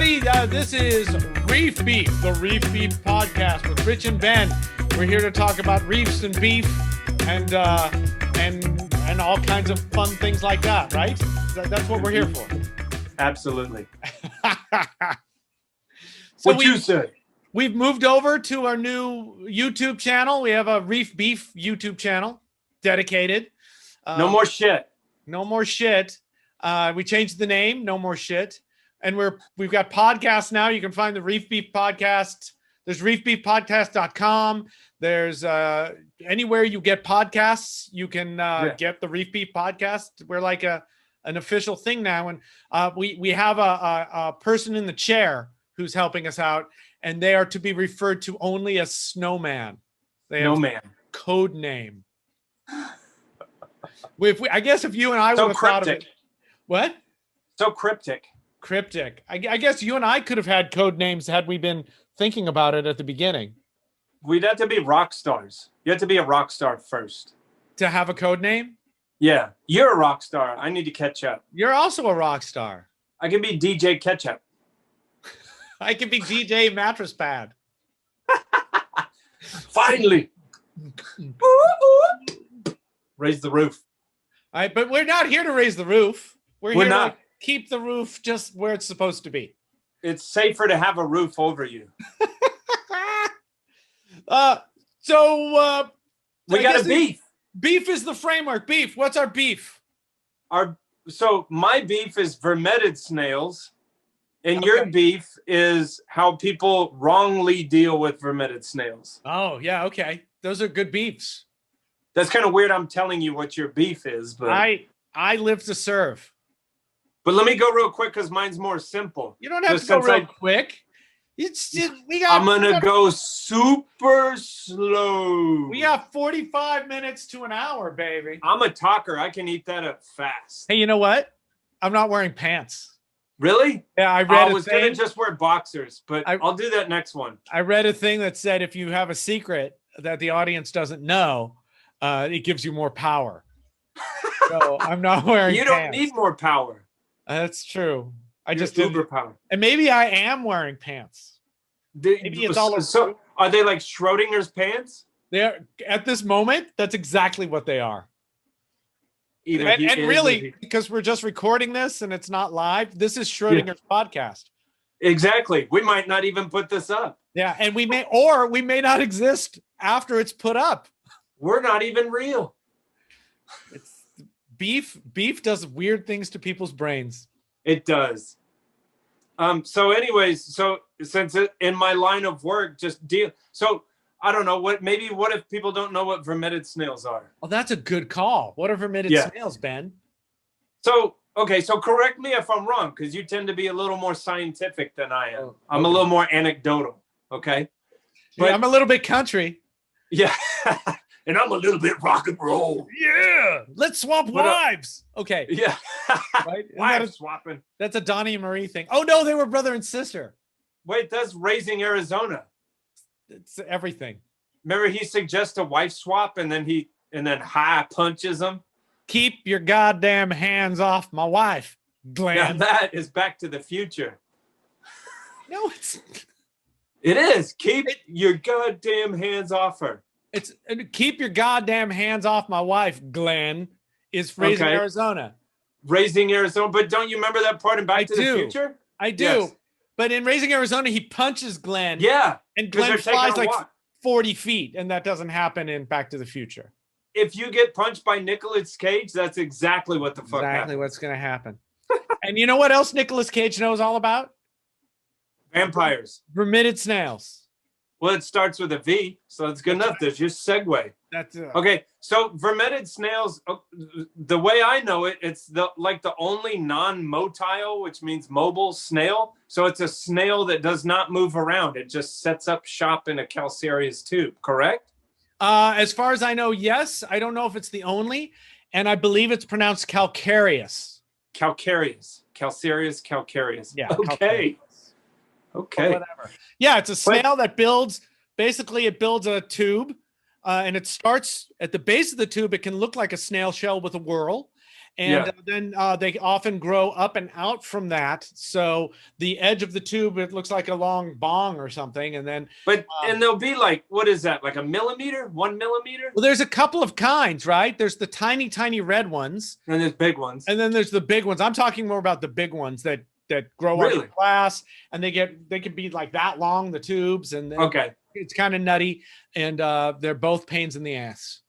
everybody. This is Reef Beef, the Reef Beef podcast with Rich and Ben. We're here to talk about reefs and beef and all kinds of fun things like that, right? That's what we're here for. Absolutely. So what you say? We've moved over to our new YouTube channel. We have a Reef Beef YouTube channel dedicated. No more shit. No more shit. We changed the name, No More Shit. And we've got podcasts now. You can find the Reef Beef podcast. There's reefbeefpodcast.com. There's anywhere you get podcasts, you can get the Reef Beef podcast. We're like an official thing now. And we have a person in the chair who's helping us out, and they are to be referred to only as Snowman. They have Snowman. Code name. I guess if you and I would have thought of it. What? So cryptic. Cryptic. I guess you and I could have had code names had we been thinking about it at the beginning. We'd have to be rock stars. You have to be a rock star first. To have a code name? Yeah. You're a rock star. I need to catch up. You're also a rock star. I can be DJ Ketchup. I can be DJ Mattress Pad. Finally. Raise the roof. All right, but we're not here to raise the roof. We're here to keep the roof just where it's supposed to be. It's safer to have a roof over you. We got a beef. Beef is the framework. Beef. What's our beef? So my beef is Vermetid snails, and your beef is how people wrongly deal with Vermetid snails. Oh, yeah, okay. Those are good beefs. That's kind of weird. I'm telling you what your beef is, but I live to serve. But let me go real quick because mine's more simple. You don't have to go real quick. It's just, I'm gonna go super slow. We got 45 minutes to an hour, baby. I'm a talker. I can eat that up fast. Hey, you know what? I'm not wearing pants. Really? Yeah, I was gonna just wear boxers, but I'll do that next one. I read a thing that said if you have a secret that the audience doesn't know, it gives you more power. So I'm not wearing pants. You don't need more power. That's true. I just uber power. And maybe I am wearing pants. Maybe it's all so are they like Schrodinger's pants? They're at this moment, that's exactly what they are. And really, because we're just recording this and it's not live, this is Schrodinger's podcast. Exactly. We might not even put this up. Yeah, and we may not exist after it's put up. We're not even real. It's Beef does weird things to people's brains. It does. So anyways, since in my line of work, so I don't know what if people don't know what Vermetid snails are? Oh, that's a good call. What are Vermetid snails, Ben? So correct me if I'm wrong, because you tend to be a little more scientific than I am. I'm a little more anecdotal. Okay. But yeah, I'm a little bit country. Yeah. And I'm a little bit rock and roll. Yeah. Let's swap wives. Okay. Yeah. Right? Wives swapping. That's a Donnie and Marie thing. Oh, no, they were brother and sister. Wait, that's Raising Arizona. It's everything. Remember, he suggests a wife swap and then high punches them. Keep your goddamn hands off my wife, Glenn. Now that is Back to the Future. No, it's... It is. Keep your goddamn hands off her. It's keep your goddamn hands off my wife, Glenn, is Raising Arizona. Raising Arizona. But don't you remember that part in Back to the Future? I do. Yes. But in Raising Arizona, he punches Glenn. Yeah. And Glenn flies like 40 feet. And that doesn't happen in Back to the Future. If you get punched by Nicolas Cage, that's exactly what the fuck Exactly what's going to happen. And you know what else Nicolas Cage knows all about? Vampires. Vermetid snails. Well, it starts with a V, so it's good enough. There's your segue. That's okay. So Vermetid snails, the way I know it, it's the only non-motile, which means mobile snail. So it's a snail that does not move around. It just sets up shop in a calcareous tube. Correct? As far as I know, yes. I don't know if it's the only, and I believe it's pronounced calcareous. Calcareous. Calcareous. Yeah. Okay. Calcareous. Okay. Or whatever. Yeah, it's a snail that builds a tube, and it starts at the base of the tube. It can look like a snail shell with a whorl, And Yeah. then they often grow up and out from that. So the edge of the tube, it looks like a long bong or something. And then, But and they'll be like, what is that? Like a millimeter, 1 millimeter? well, there's a couple of kinds, right? There's the tiny, tiny red ones. And there's big ones. And then there's the big ones. I'm talking more about the big ones that grow Really? up in glass, and they can be like that long, the tubes, and Okay. it's kind of nutty, and they're both pains in the ass.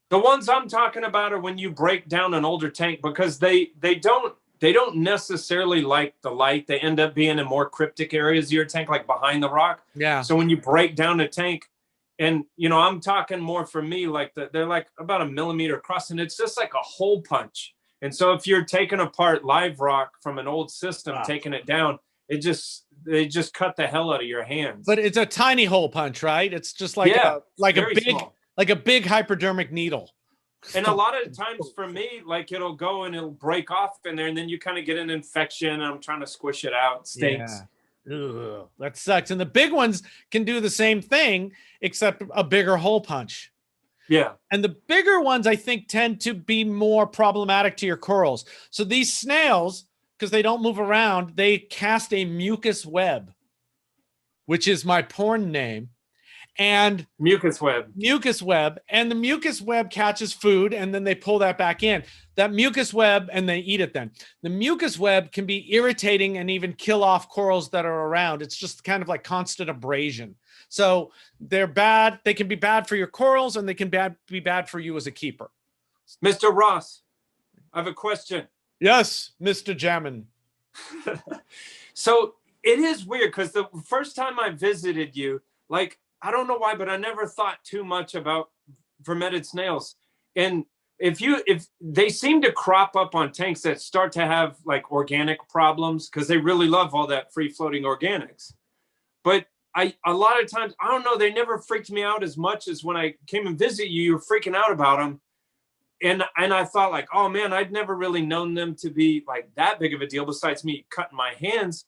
The ones I'm talking about are when you break down an older tank, because they don't necessarily like the light. They end up being in more cryptic areas of your tank, like behind the rock. Yeah. So when you break down a tank, and I'm talking more for me, like they're like about a millimeter across, and it's just like a hole punch. And so if you're taking apart live rock from an old system, taking it down, they just cut the hell out of your hands. But it's a tiny hole punch, right? It's just like a big small. like a big hypodermic needle. And a lot of times for me, like it'll go and it'll break off in there, and then you kind of get an infection, and I'm trying to squish it out. It stinks. Yeah. Ugh, that sucks. And the big ones can do the same thing, except a bigger hole punch. Yeah. And the bigger ones, I think, tend to be more problematic to your corals. So these snails, because they don't move around, they cast a mucus web, which is my porn name. And mucus web. And the mucus web catches food, and then they pull that back in. That mucus web, and they eat it then. The mucus web can be irritating and even kill off corals that are around. It's just kind of like constant abrasion. So they're bad. They can be bad for your corals, and they can be bad for you as a keeper. Mr. Ross, I have a question. Yes, Mr. Jammin. So it is weird, because the first time I visited you, like, I don't know why, but I never thought too much about vermetid snails. And if they seem to crop up on tanks that start to have like organic problems, because they really love all that free floating organics. But a lot of times, I don't know, they never freaked me out as much as when I came and visit you. You were freaking out about them. And I thought like, oh man, I'd never really known them to be like that big of a deal, besides me cutting my hands.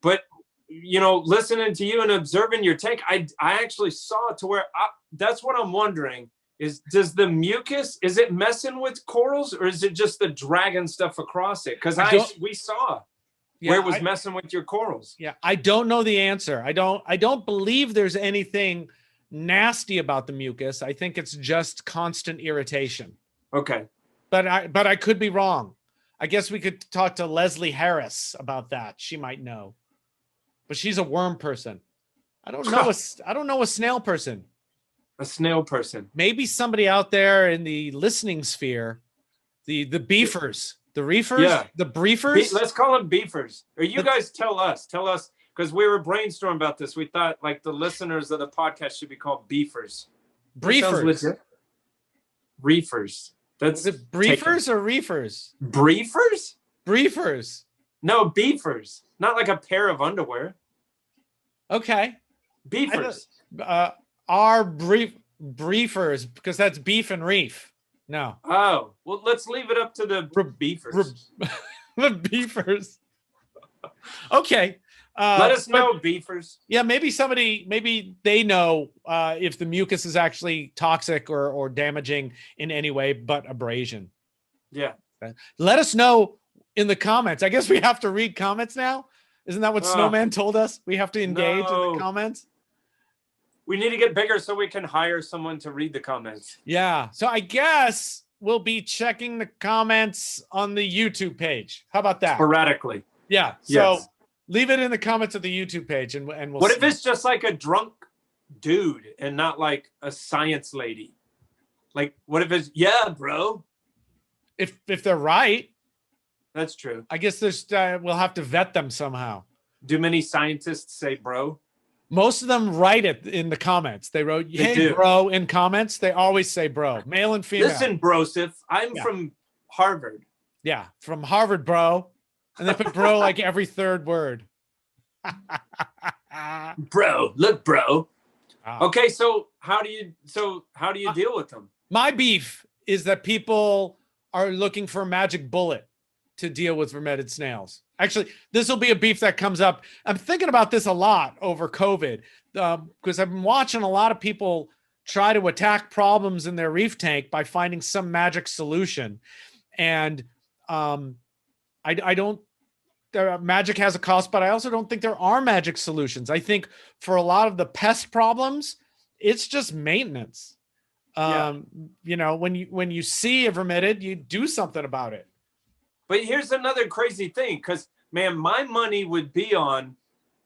But listening to you and observing your tank, I actually saw it to where that's what I'm wondering is, does the mucus, is it messing with corals, or is it just the dragging stuff across it? Because we saw where it was messing with your corals. Yeah, I don't know the answer. I don't believe there's anything nasty about the mucus. I think it's just constant irritation. Okay. But I could be wrong. I guess we could talk to Leslie Harris about that. She might know. But she's a worm person. I don't know a snail person. A snail person. Maybe somebody out there in the listening sphere, the beefers, the reefers, the briefers. Let's call them beefers. Or you guys tell us, because we were brainstorming about this. We thought like the listeners of the podcast should be called beefers. Briefers. Reefers. That's it briefers or reefers? Briefers? Briefers. No, beefers. Not like a pair of underwear. Okay. Beefers. Our briefers, because that's beef and reef. No. Oh, well, let's leave it up to the beefers. The beefers. Okay. Let us know, beefers. Yeah, maybe they know if the mucus is actually toxic or damaging in any way but abrasion. Yeah. Let us know in the comments. I guess we have to read comments now. Isn't that what Snowman told us? We have to engage in the comments. We need to get bigger so we can hire someone to read the comments. Yeah. So I guess we'll be checking the comments on the YouTube page. How about that? Sporadically. Yeah. So leave it in the comments of the YouTube page, and we'll. What if it's just like a drunk dude and not like a science lady? Like, what if it's bro? If they're right. That's true. I guess there's we'll have to vet them somehow. Do many scientists say bro? Most of them write it in the comments. They wrote, hey, bro, in comments. They always say bro, male and female. Listen, brosif, I'm from Harvard. Yeah, from Harvard, bro. And they put bro like every third word. Bro, look, bro. Wow. Okay, so how do you deal with them? My beef is that people are looking for a magic bullet to deal with vermetid snails. Actually, this will be a beef that comes up. I'm thinking about this a lot over COVID because I've been watching a lot of people try to attack problems in their reef tank by finding some magic solution. And I don't. Magic has a cost, but I also don't think there are magic solutions. I think for a lot of the pest problems, it's just maintenance. You know, when you see a vermetid, you do something about it. But here's another crazy thing, because man, my money would be on,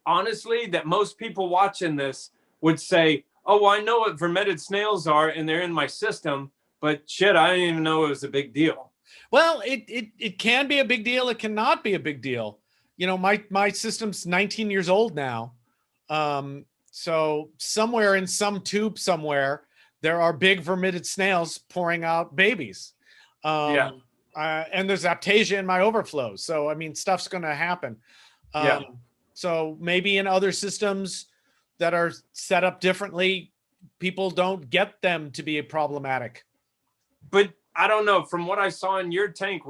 honestly, that most people watching this would say, oh, well, I know what vermetid snails are and they're in my system, but shit, I didn't even know it was a big deal. Well, it can be a big deal. It cannot be a big deal. You know, my system's 19 years old now. So somewhere in some tube somewhere, there are big vermetid snails pouring out babies. And there's aptasia in my overflow. So, I mean, stuff's going to happen. So maybe in other systems that are set up differently, people don't get them to be problematic. But I don't know. From what I saw in your tank,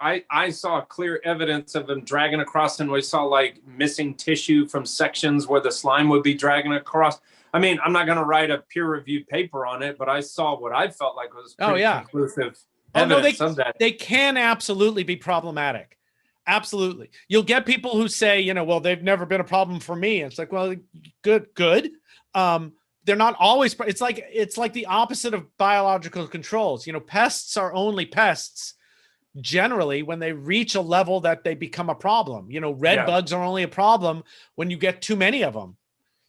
I saw clear evidence of them dragging across, and we saw like missing tissue from sections where the slime would be dragging across. I mean, I'm not going to write a peer-reviewed paper on it, but I saw what I felt like was pretty conclusive evidence of that. They can absolutely be problematic. Absolutely. You'll get people who say, you know, well, they've never been a problem for me. It's like, well, good. They're not always. It's like the opposite of biological controls. You know, pests are only pests generally when they reach a level that they become a problem. You know, red bugs are only a problem when you get too many of them.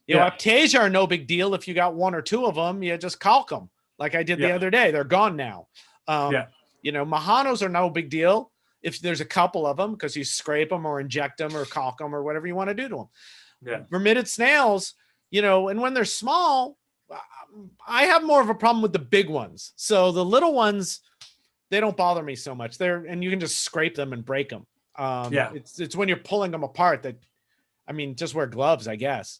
You know, aptasia are no big deal. If you got one or two of them, you just caulk them like I did the other day. They're gone now. You know, Mahanos are no big deal if there's a couple of them, because you scrape them or inject them or caulk them or whatever you want to do to them. Vermetid snails, you know, and when they're small, I have more of a problem with the big ones. So the little ones, they don't bother me so much. And you can just scrape them and break them. It's when you're pulling them apart that, I mean, just wear gloves, I guess.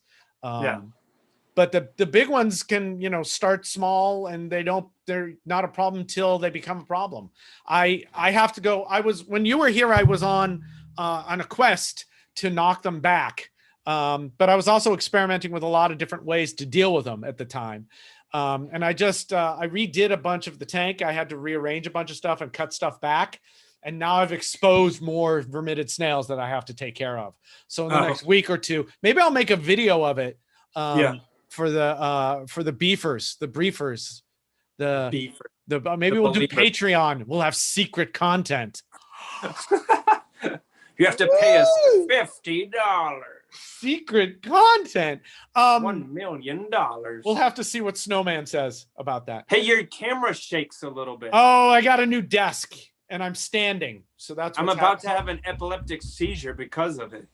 But the big ones can, you know, start small and they're not a problem till they become a problem. I have to go. When you were here, I was on a quest to knock them back. But I was also experimenting with a lot of different ways to deal with them at the time. And I redid a bunch of the tank. I had to rearrange a bunch of stuff and cut stuff back. And now I've exposed more vermetid snails that I have to take care of. So in the next week or two, maybe I'll make a video of it. For the briefers, maybe we'll do Patreon. We'll have secret content. You have to pay us $50. Secret content. $1 million. We'll have to see what Snowman says about that. Hey, your camera shakes a little bit. Oh, I got a new desk and I'm standing. So that's I'm about to have an epileptic seizure because of it.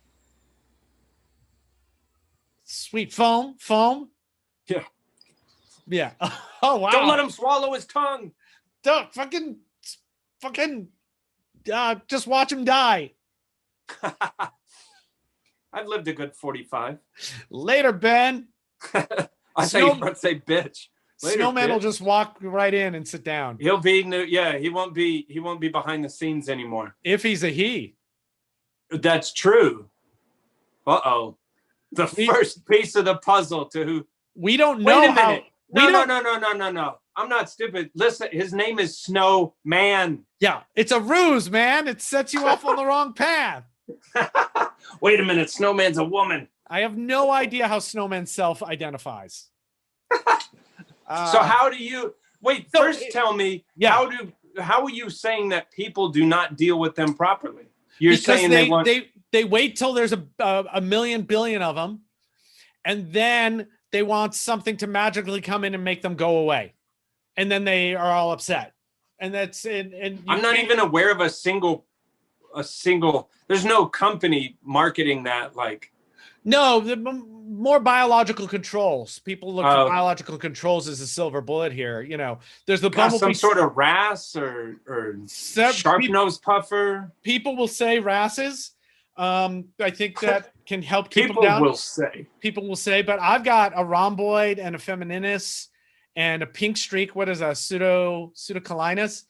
Sweet foam. Yeah. Oh wow! Don't let him swallow his tongue. Don't fucking. Just watch him die. I've lived a good 45. Later, Ben. I thought you were about to say bitch. Later, Snowman bitch. will just walk right in and sit down. He'll be he won't be behind the scenes anymore. If he's a he. That's true. The first piece of the puzzle to who. We don't know. Wait a minute. No. I'm not stupid. Listen, his name is Snowman. Yeah, it's a ruse, man. It sets you off on the wrong path. Wait a minute. Snowman's a woman. I have no idea how Snowman self-identifies. So how do you first tell me how are you saying that people do not deal with them properly? You're saying they wait till there's a million billion of them, and then they want something to magically come in and make them go away, and then they are all upset. And that's it. And I'm not even aware of a single. There's no company marketing that like. No, more biological controls. People look at biological controls as a silver bullet here. You know, there's the bumblebee, some sort of wrasse or sharp nose puffer. People will say wrasses. I think that can help keep them down. People will say, but I've got a rhomboid and a femininus and a pink streak. What is a pseudocalinus?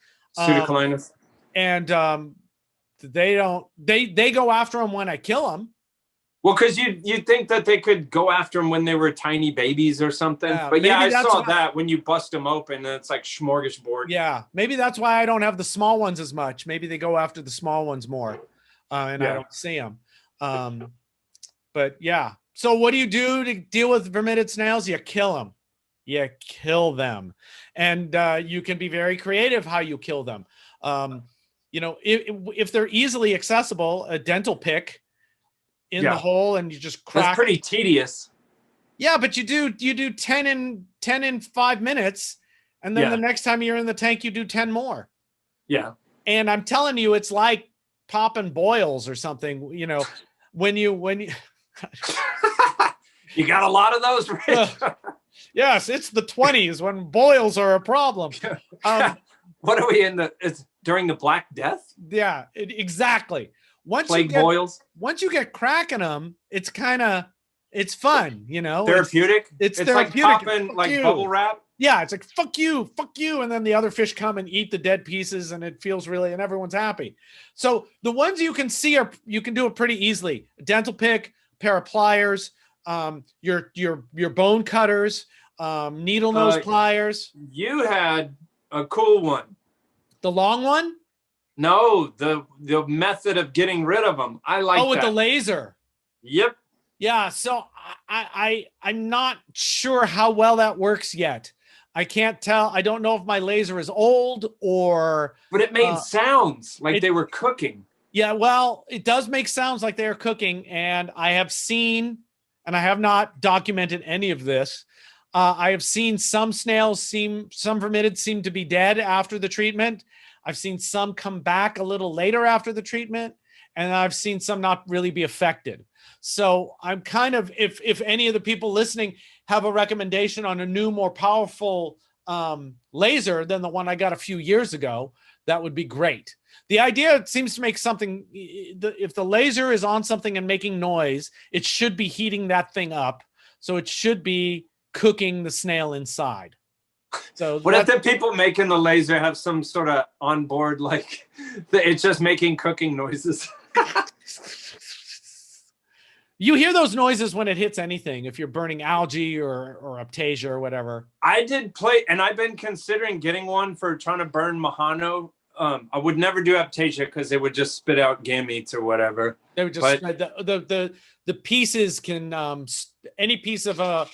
And they go after them when I kill them. Well, because you think that they could go after them when they were tiny babies or something. Yeah, But yeah, maybe I that's saw why. that when you bust them open, and it's like smorgasbord. Yeah, maybe that's why I don't have the small ones as much. Maybe they go after the small ones more, and I Yeah. don't see them. But yeah. So what do you do to deal with vermetid snails? You kill them. You kill them, and you can be very creative how you kill them. You know, if they're easily accessible, a dental pick in the hole, and you just crack. That's pretty tedious. Yeah, but you do 10 in 5 minutes, and then the next time you're in the tank, you do 10 more. Yeah. And I'm telling you, it's like popping boils or something. You know, when you you got a lot of those, Rich. Yes, it's the 20s when boils are a problem. What are we in the? It's during the Black Death. Yeah, exactly. Once boils. Once you get cracking them, it's fun, you know. Therapeutic. It's therapeutic. Like popping like bubble wrap. Yeah, it's like fuck you, and then the other fish come and eat the dead pieces, and it feels really, and everyone's happy. So the ones you can see you can do it pretty easily. A dental pick, pair of pliers, your bone cutters, needle nose pliers. You had a cool one. The long one? No, the method of getting rid of them. I like. Oh, with the laser. Yep. Yeah. So I'm not sure how well that works yet. I can't tell. I don't know if my laser is old or. But it made sounds like they were cooking. Yeah, well, it does make sounds like they are cooking, and I have seen, and I have not documented any of this. I have seen some snails some vermetids seem to be dead after the treatment. I've seen some come back a little later after the treatment, and I've seen some not really be affected. So I'm kind of, if any of the people listening have a recommendation on a new, more powerful laser than the one I got a few years ago, that would be great. The idea seems to make something, if the laser is on something and making noise, it should be heating that thing up. So it should be cooking the snail inside. So what if the people making the laser have some sort of onboard, like it's just making cooking noises? You hear those noises when it hits anything, if you're burning algae or Aptasia or whatever. I did play, and I've been considering getting one for trying to burn Mahano. I would never do Aptasia because they would just spit out gametes or whatever. They would just, the pieces can, any piece of a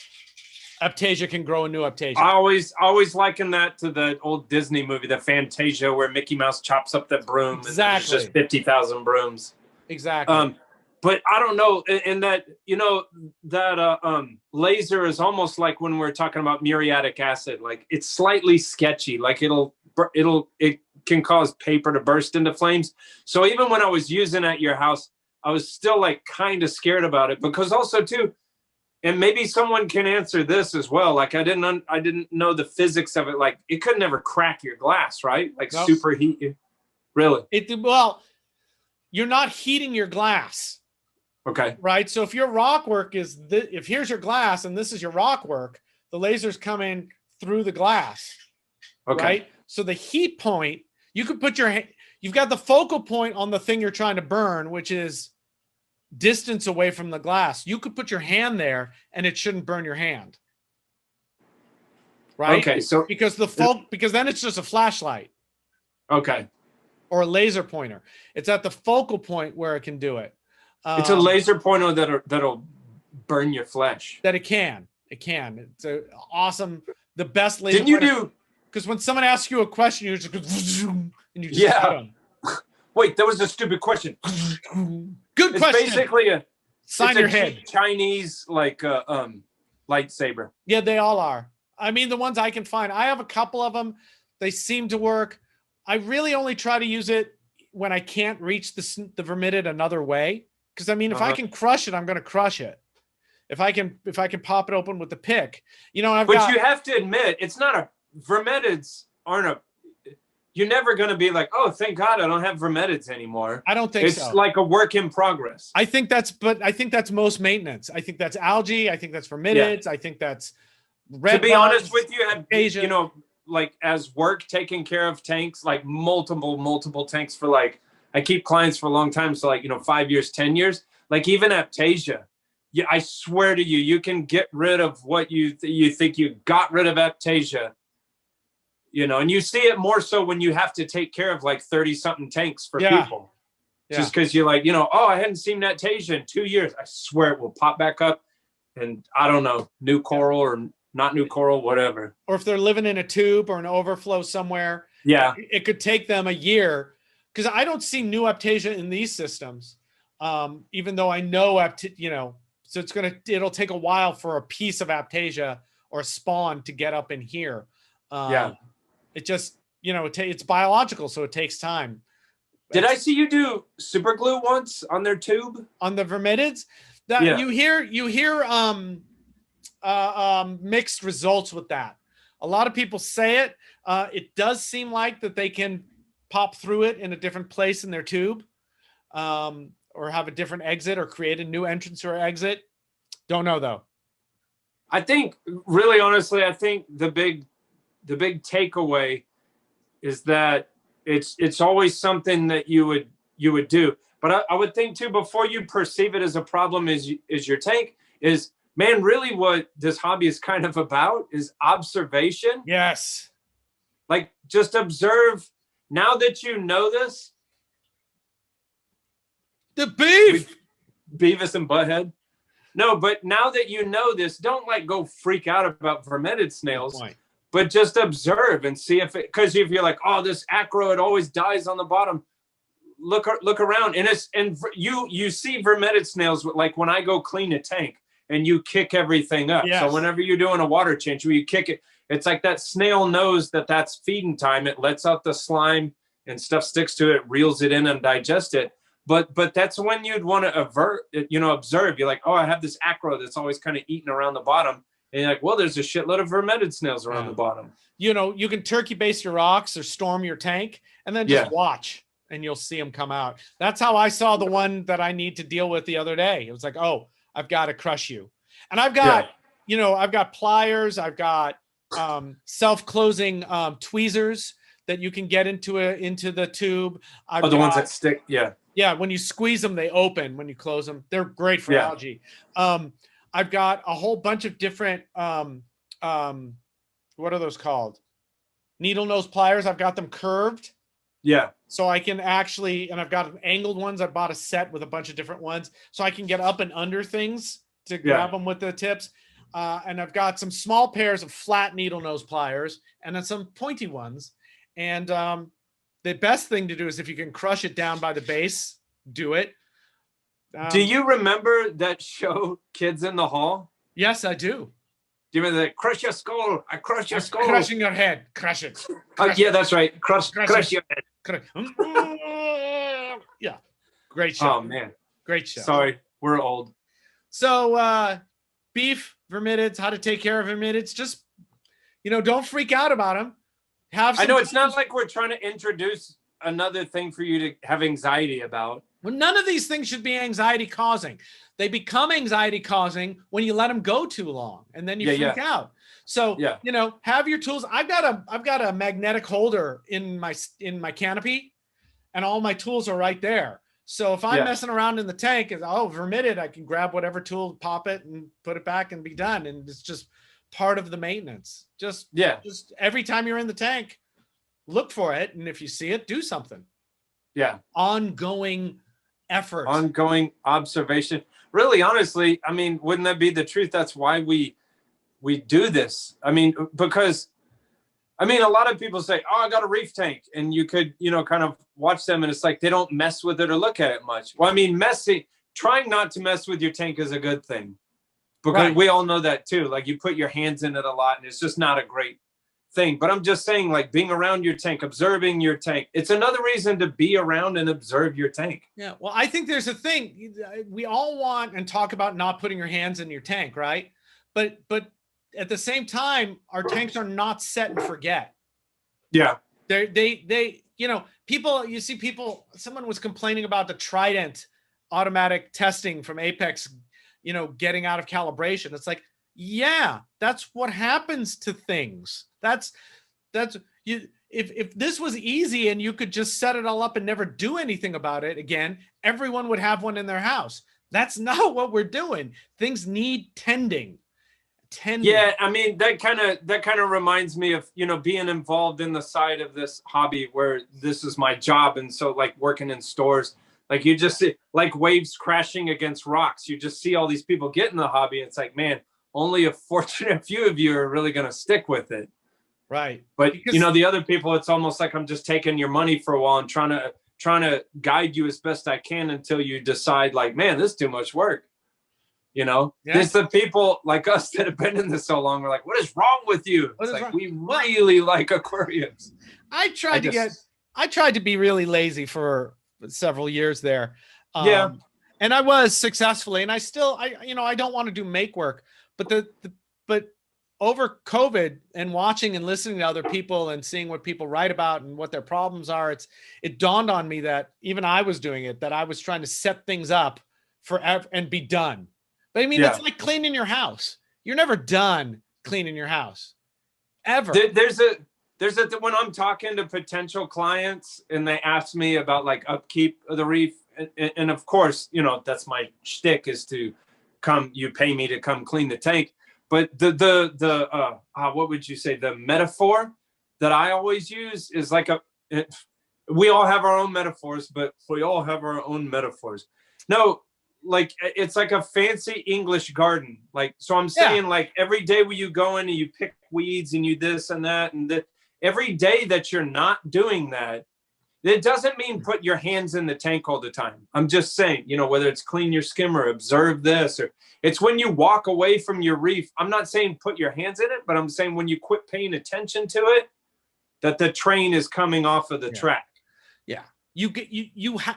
Aptasia can grow a new Aptasia. I always liken that to the old Disney movie, the Fantasia, where Mickey Mouse chops up that broom. Exactly. And there's just 50,000 brooms. Exactly. But I don't know, and that, you know, that laser is almost like when we're talking about muriatic acid. Like, it's slightly sketchy. Like it can cause paper to burst into flames. So even when I was using at your house, I was still like kind of scared about it, because also too, and maybe someone can answer this as well. Like, I didn't know the physics of it. Like, it could never crack your glass, right? Like, nope. Superheat. Really? Well, you're not heating your glass. Okay. Right. So if your rock work is if here's your glass and this is your rock work, the laser's coming through the glass. Okay. Right. So the heat point, you could put you've got the focal point on the thing you're trying to burn, which is distance away from the glass. You could put your hand there and it shouldn't burn your hand. Right. Okay. So because then it's just a flashlight. Okay. Or a laser pointer. It's at the focal point where it can do it. It's a laser pointer that'll burn your flesh. That it can. It's a awesome, the best laser. Didn't you do? Because when someone asks you a question, you just go and you just yeah. Wait, that was a stupid question. Good question. It's basically sign your head. Chinese lightsaber. Yeah, they all are. I mean, the ones I can find. I have a couple of them. They seem to work. I really only try to use it when I can't reach the vermetid another way. Because I mean, if I can crush it, I'm going to crush it. If I can pop it open with the pick, you know. But you have to admit, it's not vermetids aren't a. You're never going to be like, oh, thank God I don't have vermetids anymore. I don't think so. It's like a work in progress. I think that's most maintenance. I think that's algae. I think that's vermetids. Yeah. I think that's red. To be honest with you, Asia. You know, like as work taking care of tanks, like multiple tanks for like. I keep clients for a long time. So 5 years, 10 years, Like even Aptasia. Yeah, I swear to you, you can get rid of what you think you got rid of Aptasia. You know, and you see it more so when you have to take care of like 30 something tanks for people. Just because you're like, you know, oh, I hadn't seen Aptasia in 2 years. I swear it will pop back up. And I don't know, new coral or not new coral, whatever. Or if they're living in a tube or an overflow somewhere, it could take them a year. Because I don't see new Aptasia in these systems, even though I know, you know, so it'll take a while for a piece of Aptasia or a spawn to get up in here. It just, you know, it's biological, so it takes time. Did I see you do super glue once on their tube? On the Vermetids? That you hear mixed results with that. A lot of people say it. It does seem like that they can pop through it in a different place in their tube, or have a different exit or create a new entrance or exit. Don't know though. I think, really honestly, I think the big takeaway is that it's always something that you would do. But I would think too, before you perceive it as a problem is your tank, is, man, really what this hobby is kind of about is observation. Yes. Like just observe. Now that you know this. The beef. Beavis and Butthead. No, but now that you know this, don't like go freak out about vermetid snails. But just observe and see if it, because if you're like, oh, this acro, it always dies on the bottom. Look around, and you see vermetid snails, like when I go clean a tank and you kick everything up. Yes. So whenever you're doing a water change, where you kick it, it's like that snail knows that that's feeding time. It lets out the slime and stuff sticks to it, reels it in and digest it. But that's when you'd want to observe. You're like, oh, I have this acro that's always kind of eating around the bottom. And you're like, well, there's a shitload of vermetid snails around the bottom. You know, you can turkey base your rocks or storm your tank and then just watch and you'll see them come out. That's how I saw the one that I need to deal with the other day. It was like, oh, I've got to crush you. And I've got, I've got pliers. I've got self-closing tweezers that you can get into the tube. The ones that stick. Yeah. Yeah. When you squeeze them, they open. When you close them, they're great for algae. I've got a whole bunch of different, what are those called? Needle nose pliers. I've got them curved. Yeah. So I can actually, and I've got angled ones. I bought a set with a bunch of different ones. So I can get up and under things to grab them with the tips. And I've got some small pairs of flat needle nose pliers and then some pointy ones. And the best thing to do is if you can crush it down by the base, do it. Do you remember that show, Kids in the Hall? Yes, I do. Do you remember that? Crush your skull. I crush your skull. Crushing your head. Crush it. That's right. Crush your head. Yeah. Great show. Oh, man. Great show. Sorry. We're old. So, beef, vermetids, how to take care of vermetids. Just, don't freak out about them. I know it's not like we're trying to introduce another thing for you to have anxiety about. Well, none of these things should be anxiety causing. They become anxiety causing when you let them go too long and then you freak out. So, have your tools. I've got a magnetic holder in my canopy and all my tools are right there. So if I'm messing around in the tank and vermetid, I can grab whatever tool, pop it and put it back and be done. And it's just part of the maintenance. Just every time you're in the tank, look for it. And if you see it, do something. Yeah. Ongoing effort. Ongoing observation. Really, honestly, I mean, wouldn't that be the truth? That's why we do this. I mean, because, a lot of people say, oh, I got a reef tank. And you could, kind of watch them and it's like they don't mess with it or look at it much. Well, trying not to mess with your tank is a good thing. Because we all know that too. Like you put your hands in it a lot and it's just not a great thing. But I'm just saying, like being around your tank, observing your tank, it's another reason to be around and observe your tank. Yeah. Well, I think there's a thing we all want and talk about not putting your hands in your tank, right? But at the same time, our tanks are not set and forget. Yeah. They someone was complaining about the Trident automatic testing from Apex, getting out of calibration. It's like, yeah, that's what happens to things. That's you. If this was easy and you could just set it all up and never do anything about it again, everyone would have one in their house. That's not what we're doing. Things need tending. Yeah, I mean, that kind of reminds me of, you know, being involved in the side of this hobby where this is my job. And so like working in stores, like you just see like waves crashing against rocks. You just see all these people get in the hobby. It's like, man, only a fortunate few of you are really going to stick with it. Right. But because, you know, the other people, it's almost like I'm just taking your money for a while and trying to guide you as best I can until you decide like, man, this is too much work. You know, there's the people like us that have been in this so long. We're like, what is wrong with you? It's like, we really like aquariums. I tried to be really lazy for several years there. And I was successfully, and I don't want to do make work, but but over COVID and watching and listening to other people and seeing what people write about and what their problems are, it dawned on me that even I was doing it, that I was trying to set things up forever and be done. But I mean, it's like cleaning your house. You're never done cleaning your house, ever. There's a when I'm talking to potential clients and they ask me about like upkeep of the reef, and of course, you know, that's my shtick is to you pay me to come clean the tank. But what would you say? The metaphor that I always use is like we all have our own metaphors, but we all have our own metaphors. No. Like it's like a fancy English garden. Like, so I'm saying like every day when you go in and you pick weeds and you this and that, and every day that you're not doing that, it doesn't mean put your hands in the tank all the time. I'm just saying, you know, whether it's clean your skimmer, observe this, or it's when you walk away from your reef. I'm not saying put your hands in it, but I'm saying when you quit paying attention to it, that the train is coming off of the track. Yeah.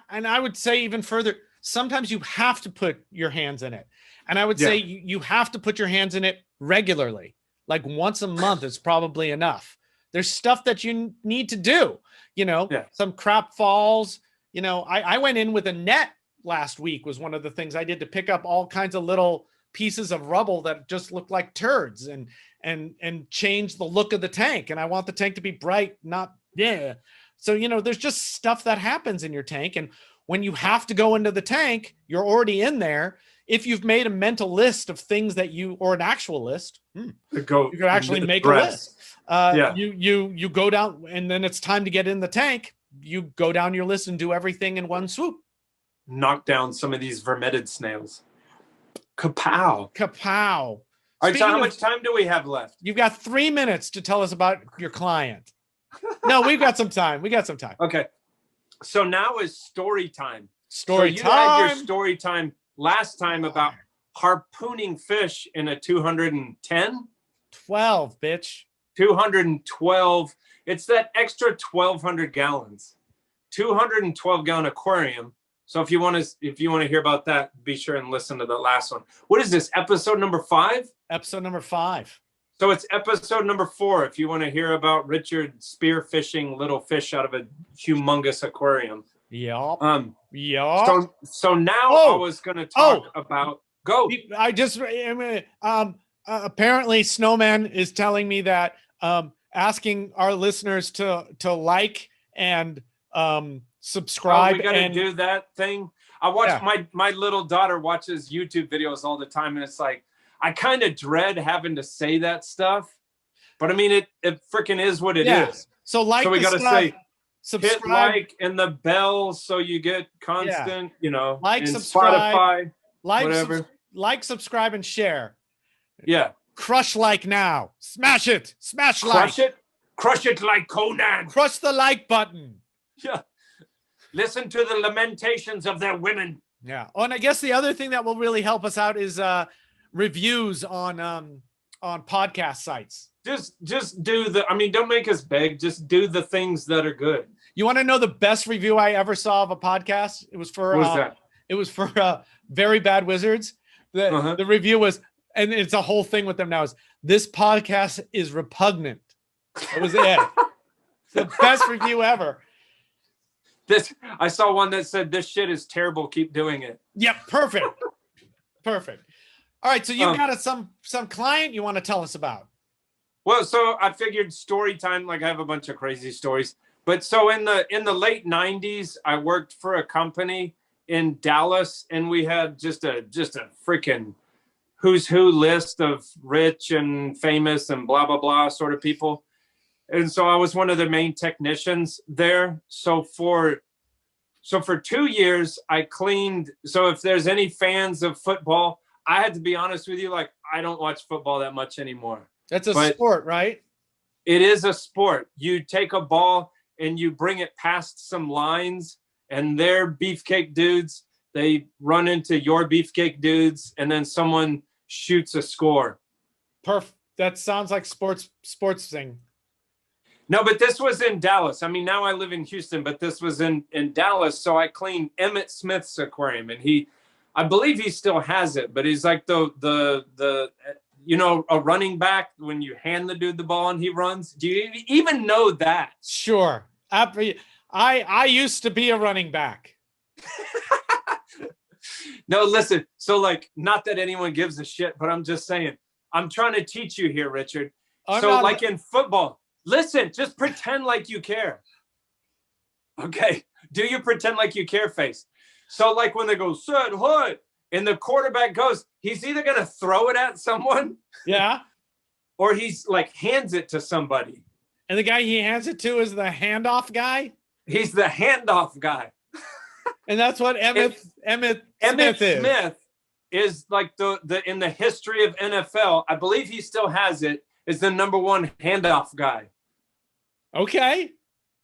And I would say even further, sometimes you have to put your hands in it. And I would say you have to put your hands in it regularly. Like once a month is probably enough. There's stuff that you need to do, you know, some crap falls, you know, I went in with a net last week was one of the things I did to pick up all kinds of little pieces of rubble that just looked like turds and change the look of the tank. And I want the tank to be bright, not, So, you know, there's just stuff that happens in your tank. And when you have to go into the tank, you're already in there. If you've made a mental list of things that or an actual list, you could actually make a list. You go down and then it's time to get in the tank. You go down your list and do everything in one swoop. Knock down some of these vermetid snails. Kapow. Kapow. All right, so how much time do we have left? You've got 3 minutes to tell us about your client. No, we've got some time. Okay. So now is story time. You had your story time last time about harpooning fish in a 210? 12, bitch. 212. It's that extra 1,200 gallons. 212-gallon aquarium. So if you want to hear about that, be sure and listen to the last one. What is this? Episode number 5? Episode number 5. So it's episode number 4 if you want to hear about Richard spearfishing little fish out of a humongous aquarium. Yep. So now I was going to talk about apparently Snowman is telling me that asking our listeners to like and subscribe. We got to do that thing. I watch my little daughter watches YouTube videos all the time, and it's like I kind of dread having to say that stuff, but I mean it freaking is what it is. So we got to say subscribe, hit like and the bell so you get constant, you know, like, and subscribe, whatever. Subscribe and share. Yeah. Crush like now. Smash it. Smash Crush it. Crush it like Conan. Crush the like button. Yeah. Listen to the lamentations of their women. Yeah. Oh, and I guess the other thing that will really help us out is reviews on podcast sites. Just do don't make us beg. Just do the things that are good. You want to know the best review I ever saw of a podcast? It was for that? It was for Very Bad Wizards. The review was, and it's a whole thing with them now, is this podcast is repugnant. It was it. It's the best review ever. I saw one that said this shit is terrible. Keep doing it. Yep. Perfect. Perfect. All right. So you've got some client you want to tell us about. Well, so I figured story time, like I have a bunch of crazy stories, but so in the late 90s, I worked for a company in Dallas, and we had just a freaking who's who list of rich and famous and blah blah blah sort of people. And so I was one of the main technicians there. So for 2 years I cleaned. So if there's any fans of football, I had to be honest with you, like I don't watch football that much anymore. That's a sport, right? It is a sport. You take a ball and you bring it past some lines, and their beefcake dudes, they run into your beefcake dudes, and then someone shoots a score. Perfect. That sounds like sports thing. No, but this was in Dallas. I mean, now I live in Houston, but this was in Dallas. So I cleaned Emmitt Smith's aquarium, and I believe he still has it, but he's like the a running back when you hand the dude the ball and he runs. Do you even know that? Sure. I used to be a running back. No, listen. So like, not that anyone gives a shit, but I'm just saying, I'm trying to teach you here, Richard. Like in football, listen, just pretend like you care. Okay. Do you pretend like you care face? So like when they go, set, hood, and the quarterback goes, he's either going to throw it at someone. Yeah. Or he's like hands it to somebody. And the guy he hands it to is the handoff guy? He's the handoff guy. And that's what Emmitt Smith is like the in the history of NFL, I believe he still has it, is the #1 handoff guy. Okay.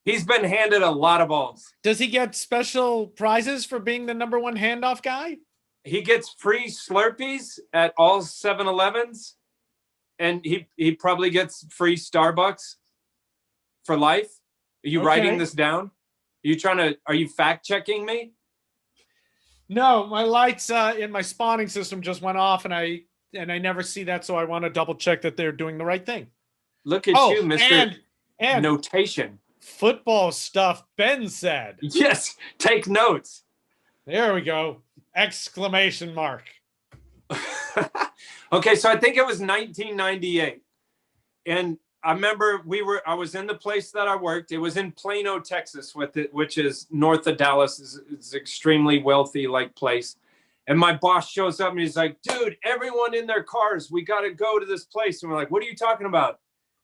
He's been handed a lot of balls. Does he get special prizes for being the #1 handoff guy? He gets free Slurpees at all 7-Elevens, and he probably gets free Starbucks for life. Are you writing this down? Are you fact checking me? No, my lights in my spawning system just went off, and I never see that, so I want to double check that they're doing the right thing. Look at you, Mr. And Notation. Football stuff, Ben said. Yes, take notes. There we go. Exclamation mark. Okay, so I think it was 1998. And I remember I was in the place that I worked. It was in Plano, Texas, which is north of Dallas. It's extremely wealthy like place. And my boss shows up and he's like, dude, everyone in their cars, we got to go to this place. And we're like, what are you talking about?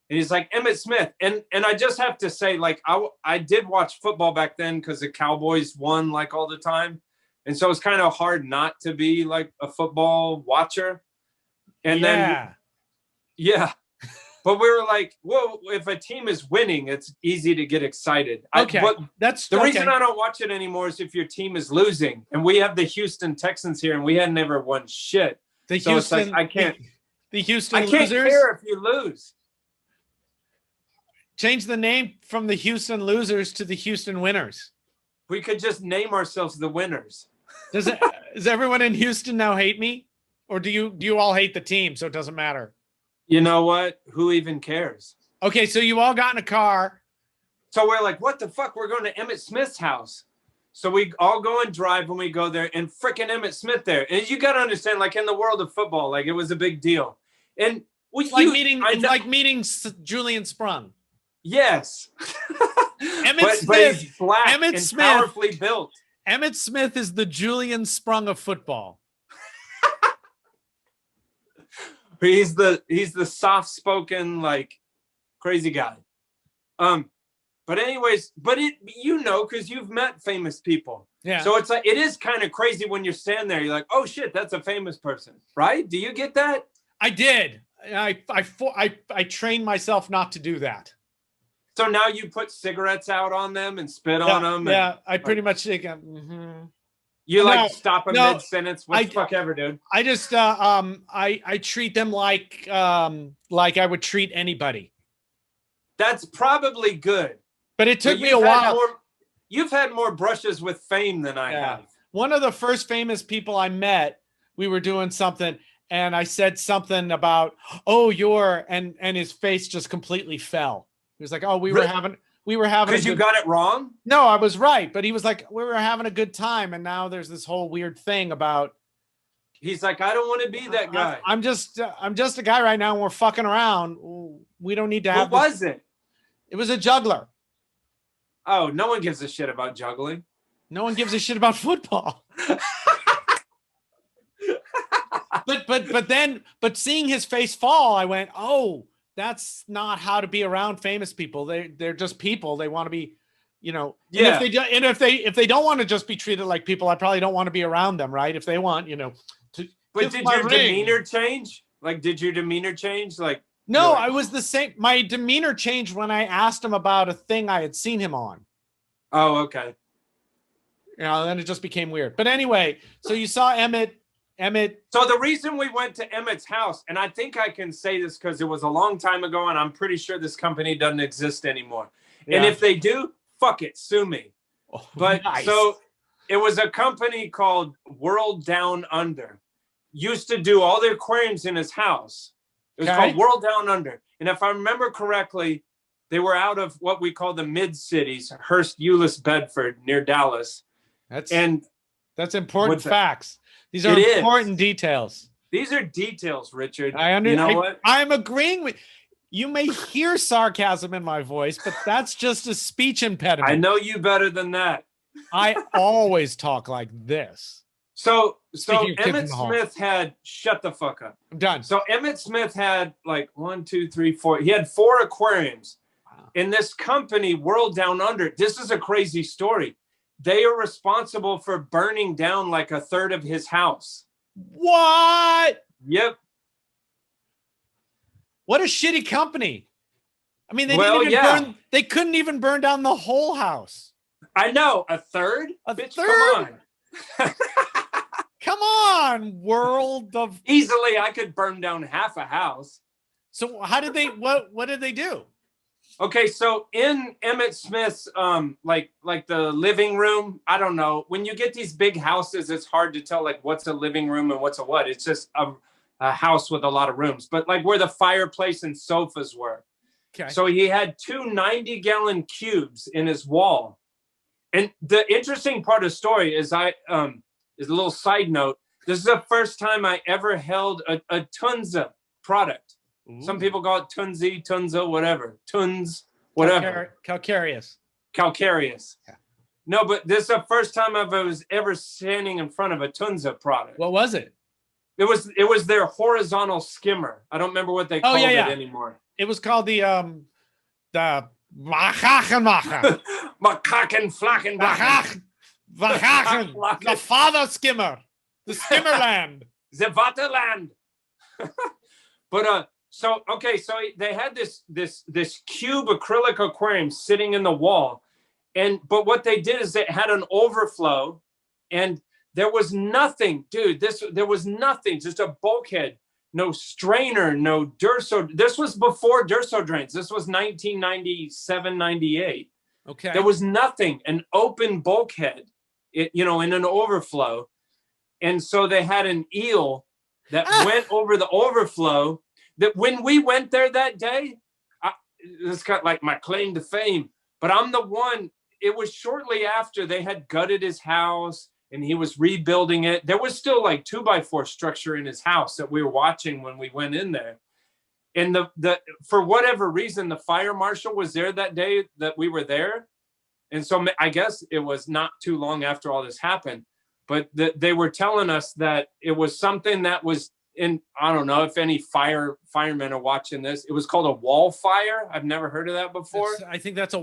And he's like, Emmitt Smith. And I just have to say, like, I did watch football back then because the Cowboys won like all the time. And so it's kind of hard not to be like a football watcher. And then, yeah. But we were like, well, if a team is winning, it's easy to get excited. Okay. That's the reason I don't watch it anymore is if your team is losing. And we have the Houston Texans here, and we had never won shit. The Houston, I can't losers? care if you lose. Change the name from the Houston Losers to the Houston Winners. We could just name ourselves the Winners. Does everyone in Houston now hate me? Or do you all hate the team, so it doesn't matter? You know what? Who even cares? Okay, so you all got in a car. So we're like, what the fuck? We're going to Emmitt Smith's house. So we all go and drive when we go there, and freaking Emmitt Smith there. And you got to understand, like in the world of football, like it was a big deal. And it's like meeting Julian Sprung. Yes. Emmitt Smith, but he's black Emmitt and Smith, powerfully built. Emmitt Smith is the Julian Sprung of football. He's the soft-spoken, like, crazy guy. But anyways, because you've met famous people. Yeah. So it's like, it is kind of crazy when you're standing there. You're like, oh shit, that's a famous person, right? Do you get that? I did. I trained myself not to do that. So now you put cigarettes out on them and spit on them. Yeah, I pretty much think. Mm-hmm. You stop a mid-sentence. What the fuck ever, dude. I just I treat them like I would treat anybody. That's probably good. But it took me a while. You've had more brushes with fame than I have. One of the first famous people I met, we were doing something, and I said something about, and his face just completely fell. He was like, oh, we were having because you got it wrong. No, I was right, but he was like, we were having a good time, and now there's this whole weird thing about. He's like, I don't want to be that guy. I'm just a guy right now, and we're fucking around. We don't need to have. Who was it? It was a juggler. Oh, no one gives a shit about juggling. No one gives a shit about football. but seeing his face fall, I went, oh, that's not how to be around famous people. They're just people. They want to be, And if they don't want to just be treated like people, I probably don't want to be around them, right? If they want, to. But did your demeanor change? Like, did your demeanor change? Like, no, I was the same. My demeanor changed when I asked him about a thing I had seen him on. Oh, okay. Then it just became weird. But anyway, so you saw Emmitt. So the reason we went to Emmitt's house, and I think I can say this because it was a long time ago, and I'm pretty sure this company doesn't exist anymore. Yeah. And if they do, fuck it, sue me. Oh, but nice. So it was a company called World Down Under. Used to do all the aquariums in his house. It was called World Down Under. And if I remember correctly, they were out of what we call the mid-cities, Hearst, Euless, Bedford, near Dallas. That's important facts. These are important details. These are details, Richard. You know what? I'm agreeing with you. May hear sarcasm in my voice, but that's just a speech impediment. I know you better than that. I always talk like this. So Emmitt Smith had, shut the fuck up. I'm done. So Emmitt Smith had like 1, 2, 3, 4. He had 4 aquariums. Wow. In this company, World Down Under, this is a crazy story. They are responsible for burning down like a third of his house. What? Yep. What a shitty company. I mean, they couldn't even burn down the whole house. I know. A third? Bitch, come on. Come on, world of... Easily, I could burn down half a house. So how did they... What did they do? Okay, so in Emmitt Smith's like the living room, I don't know. When you get these big houses, it's hard to tell like what's a living room and what's a what. It's just a house with a lot of rooms, but like where the fireplace and sofas were. Okay. So he had 2 90-gallon cubes in his wall. And the interesting part of the story is is a little side note. This is the first time I ever held a Tunza product. Ooh. Some people call it Tunzi, Tunza, whatever. Tuns, whatever. Calcareous. Yeah. No, but this is the first time I was ever standing in front of a Tunza product. What was it? It was their horizontal skimmer. I don't remember what they called it anymore. It was called the Macachenmacher. Macachenflachenbacher. The father skimmer. The skimmerland. The Vaterland. But so they had this cube acrylic aquarium sitting in the wall, but what they did is it had an overflow, and there was nothing, dude. There was nothing, just a bulkhead, no strainer, no Durso. This was before Durso drains. This was 1997, 98. Okay. There was nothing, an open bulkhead, in an overflow, and so they had an eel that went over the overflow. That when we went there that day, this got like my claim to fame, but I'm the one. It was shortly after they had gutted his house and he was rebuilding it. There was still like 2x4 structure in his house that we were watching when we went in there. And for whatever reason, the fire marshal was there that day that we were there. And so I guess it was not too long after all this happened, but they were telling us that it was something that was in, I don't know if any firemen are watching this. It was called a wall fire. I've never heard of that before. I think that's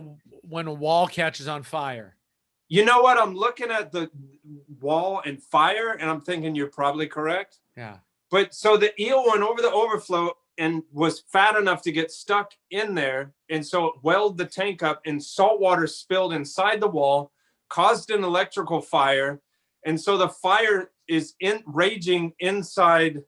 when a wall catches on fire. You know what? I'm looking at the wall and fire, and I'm thinking you're probably correct. Yeah. But so the eel went over the overflow and was fat enough to get stuck in there. And so it welded the tank up, and salt water spilled inside the wall, caused an electrical fire. And so the fire is raging inside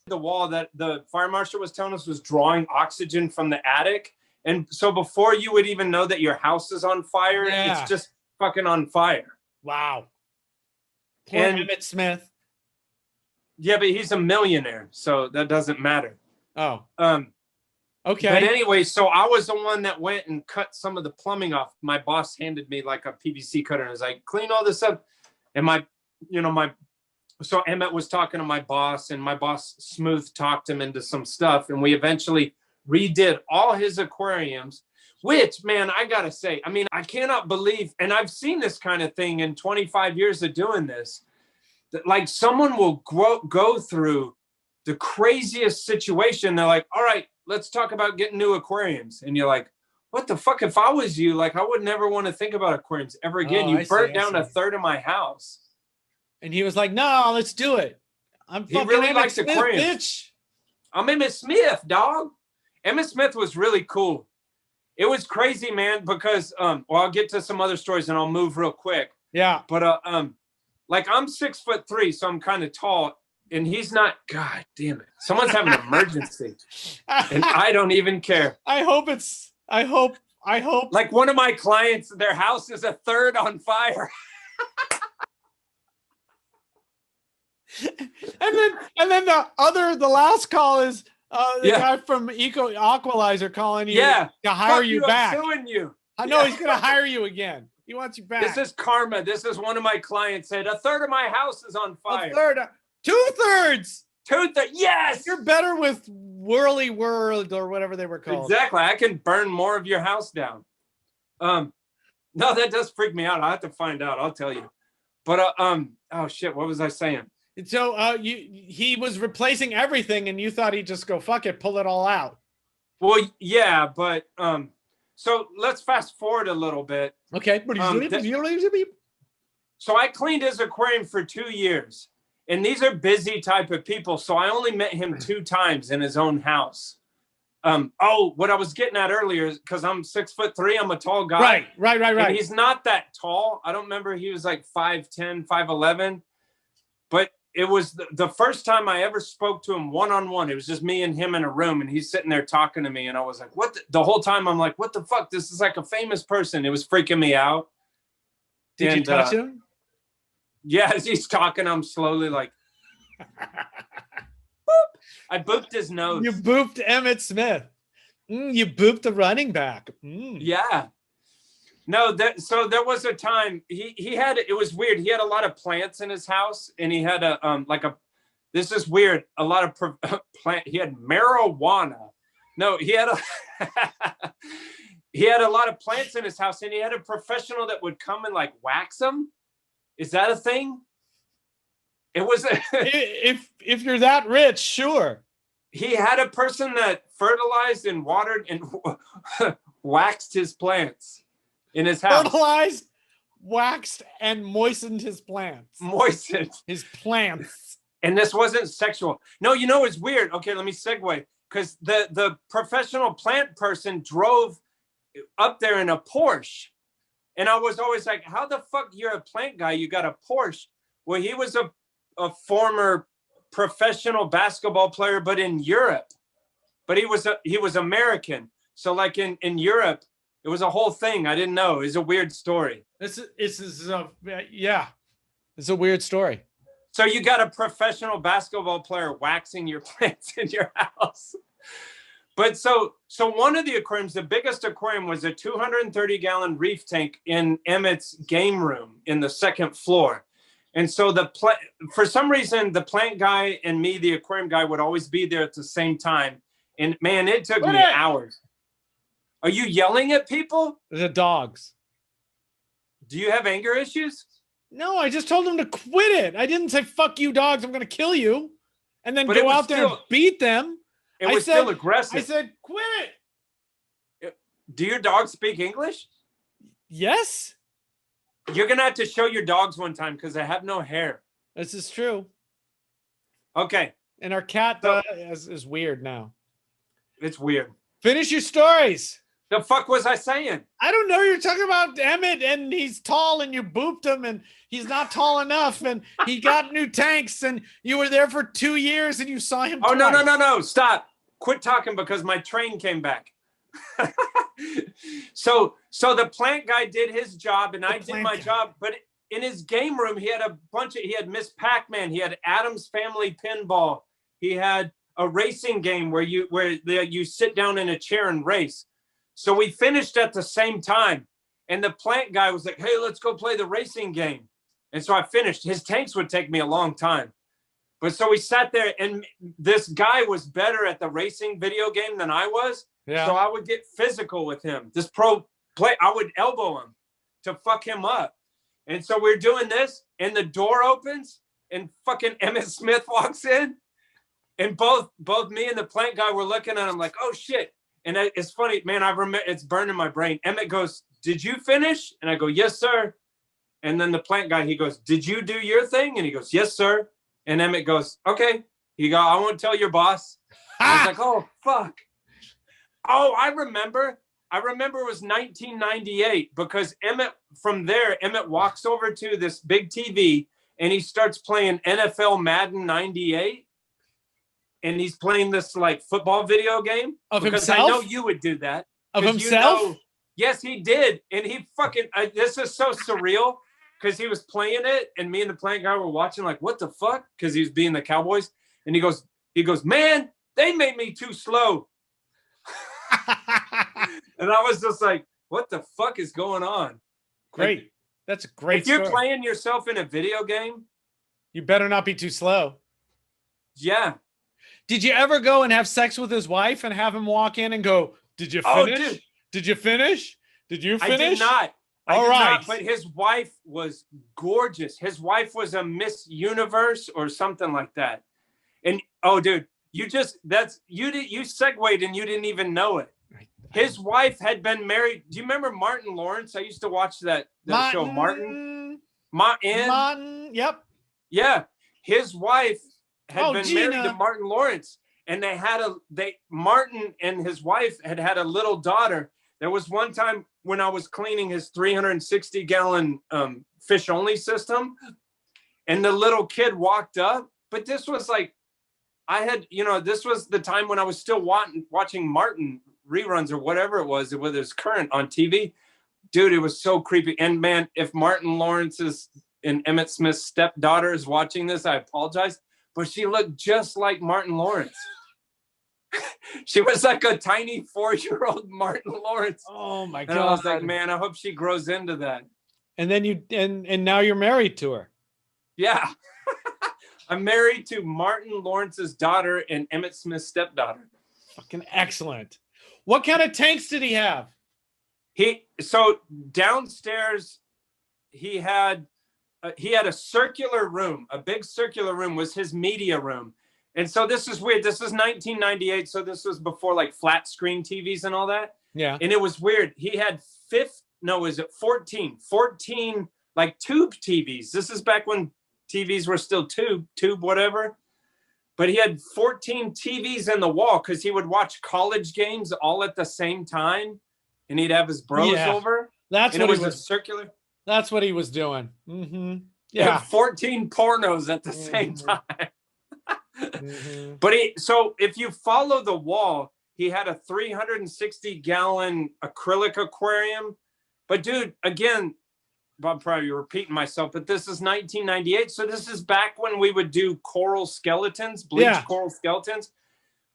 the wall that the fire marshal was telling us was drawing oxygen from the attic. And so before you would even know that your house is on fire, it's just fucking on fire. Wow. Poor Emmitt Smith. Yeah, but he's a millionaire, so that doesn't matter. Oh. Okay. But anyway, so I was the one that went and cut some of the plumbing off. My boss handed me like a PVC cutter and was like, clean all this up. And so Emmitt was talking to my boss, and my boss smooth talked him into some stuff, and we eventually redid all his aquariums. Which, man, I gotta say, I mean, I cannot believe, and I've seen this kind of thing in 25 years of doing this, that like someone will go through the craziest situation. They're like, all right, let's talk about getting new aquariums. And you're like, what the fuck? If I was you, like, I would never want to think about aquariums ever again. You burnt down a third of my house. And he was like, no, let's do it. He really likes aquariums. Bitch. I'm Emmitt Smith, dog. Emmitt Smith was really cool. It was crazy, man, because, well, I'll get to some other stories and I'll move real quick. Yeah. But, like, I'm 6'3", so I'm kind of tall. And he's not. God damn it. Someone's having an emergency. And I don't even care. I hope. Like one of my clients, their house is a third on fire. and then the last call is the guy from Equalizer calling you to hire you back. I'm suing you. I know he's going to hire you again. He wants you back. This is karma. This is one of my clients said, a third of my house is on fire. A third. 2/3. 2/3. Yes. You're better with Whirly World or whatever they were called. Exactly. I can burn more of your house down. No, that does freak me out. I'll have to find out. I'll tell you. But oh shit, what was I saying? So he was replacing everything and you thought he'd just go, fuck it, pull it all out. Well, yeah, but so let's fast forward a little bit. Okay. So I cleaned his aquarium for 2 years. And these are busy type of people. So I only met him 2 times in his own house. What I was getting at earlier is because I'm 6'3", I'm a tall guy. Right. And he's not that tall. I don't remember. He was like 5'10", 5'11". But it was the first time I ever spoke to him one-on-one. It was just me and him in a room. And he's sitting there talking to me. And I was like, what? The whole time I'm like, what the fuck? This is like a famous person. It was freaking me out. Did you touch him? Yeah, as he's talking, I'm slowly like, boop. I booped his nose. You booped Emmitt Smith. You booped the running back. Yeah. No, so there was a time he had, it was weird. He had a lot of plants in his house and he had this is weird. A lot of he had marijuana. No, he had he had a lot of plants in his house and he had a professional that would come and like wax them. Is that a thing? It was if you're that rich, sure. He had a person that fertilized and watered and waxed his plants in his house. Fertilized, waxed, and moistened his plants. Moistened his plants. And this wasn't sexual. No, you know it's weird. Okay, let me segue. Because the professional plant person drove up there in a Porsche. And I was always like, how the fuck you're a plant guy? You got a Porsche. Well, he was a former professional basketball player, but in Europe. But he was American. So like in Europe, it was a whole thing. I didn't know. It's a weird story. It's a weird story. So you got a professional basketball player waxing your plants in your house. But so one of the aquariums, the biggest aquarium was a 230-gallon reef tank in Emmitt's game room in the 2nd floor. And so for some reason, the plant guy and me, the aquarium guy, would always be there at the same time. And man, it took me hours. Are you yelling at people? The dogs. Do you have anger issues? No, I just told them to quit it. I didn't say, fuck you dogs, I'm going to kill you. And then go out there and beat them. It was still aggressive. I said, quit it. Do your dogs speak English? Yes. You're going to have to show your dogs one time because they have no hair. This is true. Okay. And our cat is weird now. It's weird. Finish your stories. The fuck was I saying? I don't know. You're talking about Emmitt and he's tall and you booped him and he's not tall enough and he got new tanks and you were there for 2 years and you saw him twice. No. Stop. Quit talking because my train came back. So the plant guy did his job and I did my job. But in his game room, he had Miss Pac-Man. He had Addams Family Pinball. He had a racing game where you sit down in a chair and race. So we finished at the same time. And the plant guy was like, hey, let's go play the racing game. And so I finished. His tanks would take me a long time. But so we sat there and this guy was better at the racing video game than I was. Yeah. So I would get physical with him. This pro play, I would elbow him to fuck him up. And so we're doing this, and the door opens, and fucking Emmitt Smith walks in, and both me and the plant guy were looking at him like, oh shit. And it's funny, man. I remember, it's burned in my brain. Emmitt goes, "Did you finish?" And I go, "Yes, sir." And then the plant guy, he goes, "Did you do your thing?" And he goes, "Yes, sir." And Emmitt goes, "Okay." He goes, "I won't tell your boss." I was like, oh fuck. Oh, I remember it was 1998 because from there, Emmitt walks over to this big TV and he starts playing NFL Madden 98. And he's playing this like football video game. Of because himself? I know you would do that. Of himself? You know, yes, he did. And he fucking, this is so surreal because he was playing it and me and the plant guy were watching like, what the fuck? Because he was being the Cowboys. And he goes, "Man, they made me too slow." And I was just like, what the fuck is going on? Great. Like, that's a great if you're story. playing yourself in a video game, you better not be too slow. Yeah. Did you ever go and have sex with his wife and have him walk in and go, "Did you Oh, finish? dude. Did you finish? Did you finish?" I did not. All right. But his wife was gorgeous. His wife was a Miss Universe or something like that. And oh, dude, you segued and you didn't even know it. His wife had been married. Do you remember Martin Lawrence? I used to watch that show, Martin. Martin. Yep. Yeah. His wife had been Gina. married to Martin Lawrence. And Martin and his wife had a little daughter. There was one time when I was cleaning his 360-gallon fish only system, and the little kid walked up. But this was like, this was the time when I was still watching Martin reruns or whatever it was, whether it's current on TV. Dude, it was so creepy. And man, if Martin Lawrence's and Emmitt Smith's stepdaughter is watching this, I apologize. But she looked just like Martin Lawrence. She was like a tiny 4-year-old Martin Lawrence. Oh my God. And I was like, man, I hope she grows into that. And then and now you're married to her. Yeah. I'm married to Martin Lawrence's daughter and Emmitt Smith's stepdaughter. Fucking excellent. What kind of tanks did he have? So downstairs, he had a circular room. A big circular room was his media room. And so this is weird. This is 1998. So this was before like flat screen TVs and all that. Yeah. And it was weird. He had 14 like tube TVs. This is back when TVs were still tube, whatever. But he had 14 TVs in the wall because he would watch college games all at the same time. And he'd have his bros over. That's what he was circular. That's what he was doing. Mm-hmm. Yeah. 14 pornos at the same time. But so if you follow the wall, he had a 360-gallon acrylic aquarium. But dude, again, I'm probably repeating myself, but this is 1998. So this is back when we would do coral skeletons, bleached coral skeletons,